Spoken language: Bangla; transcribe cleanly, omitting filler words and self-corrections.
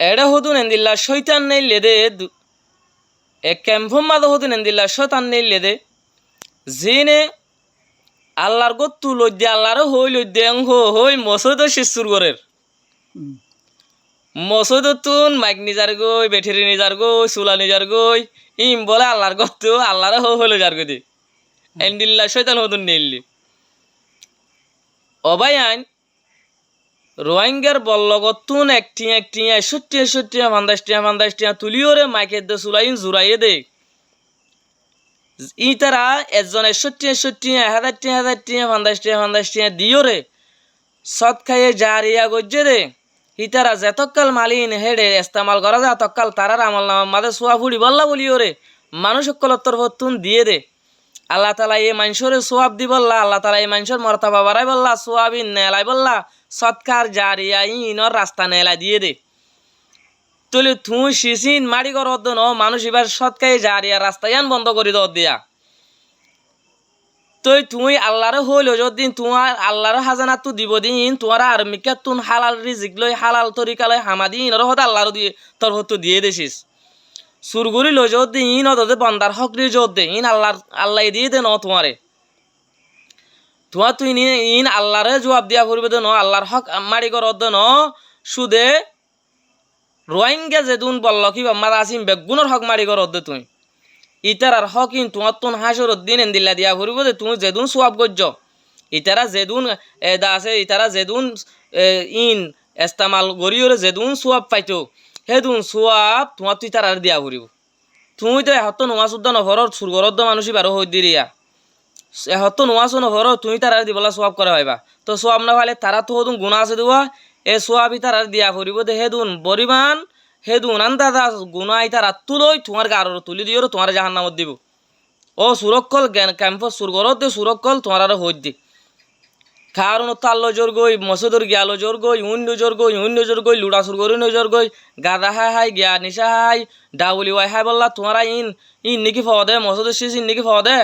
এড়ে হদুন এন্দিল্লা শৈতান নেই লেদে এ ক্যাম্পম মাদো হদুন এন্দিল্লা শৈতান নেই লেদে জিনে আল্লাহর গত্তু লইদে আল্লাহরে হই লইদে হই মসজিদ শিশুর গরের মসজিদ তুন মাইক নিজার গই বেঠেরি নিজার গই চুলা নিজার গই ইম বলে আল্লাহর গত্তু আল্লাহরে হই যার গদি এন্দিল্লা শৈতান হদুন নেইলি অবাই আইন রোহিঙ্গার বল্লগতুন একটিয়া 61 তুলিওরে মাইকের দে চুলাইন জুড়াইয়ে দে ই তারা একজন 61 দিওরে সৎ খাইয়ে জারিয়া গজ্জে দে ইতারা যেতকাল মালিন হেডে ইস্তেমাল করা যায় তকাল তারার আমল নামা মাদে সোয়া ফুড়ি বল্লা বলিওরে মানুষ সকলত্তর ভতুন দিয়ে দে আল্লাহ তালা এই মানুষরে সোয়াব দি বললা আল্লাহ তালা এই মানুষের মর্তাবা বাড়াই বললা সোয়াবিন নেলাই বললা সৎকার জারিয়া ইনর রাস্তা নেলা দিয়ে দে তুলি তুই শিসিন মাড়ি কর ন মানুষ এবার সৎকাই জারিয়া রাস্তা ইয়ান বন্ধ করি দর দিয়া তুই আল্লাহরে হইল যদিন তোমার আল্লাহর হাজানা তু দিব দিন তোমার আর্মিকা তুন হালাল রিজিক লই হালাল তরিকা লই হামাদিন ওর হতে আল্লাহর দিয়ে তোর হতো দিয়ে দেছিস সুরগুরি লই যদি ইন অদে বন্দার হক রি জোর দে ইন আল্লাহ দিয়ে দে ন তোমারে তোমার তুই ইন আল্লাহরে জবাব দিয়া করবে দে ন আল্লাহর হক মারি কর ন সুদে রোহিঙ্গা যেদুন বলল কি মারা আসিম বেগুনের হক মারি কর দে তুই ইতারার হক ইন তোমার তুন হাসর দিন এন্দিল্লা দিয়া ফুরিব দে তুমি যেদুন সোয়াব গজ্জ ইতারা যেদুন এদা আছে ইতারা যেদুন ইন এস্তামাল গরিয়রে যেদুন সোয়াব পাইতো হেদুন সোয়াব তোমার তুই তারার দিয়া ফুরিব তুমি তো এহত নোয়া শুদ্ধ নহরর সুরগরদ্দ মানুষই বারো হই দিরিয়া এহত নোয়াছো নহর তুমি তারার দিবলা সোয়াব করা হইবা তো সোয়াব না হলে তারা তো হদুন গুণা আছে দেওয়া এ সোয়াবই তারার দিয়া ফুরিব দে হেদুন বরিমান হেদুন আন্দাজা গুনাই তারা তুলই তোমার গারর তুলি দিও তোমার জাহান নামত দিব ও সুরক্ষল ক্যাম্প সুরগরত দে সুরক্ষল তোমার আর হই দি কারণ তাল্লো জোর গই মসুদর গিয়ালো জোর গই উন্ন জোর গই লুড়া সুর গরি নজোর গই গাদা হাই গিয়া নিশা হাই ডাউলি ওয়াই হাই বললা তোমারা ইন নাকি ফাওয়া দে মসুদের শেষ ইন নাকি ফাওয়া দে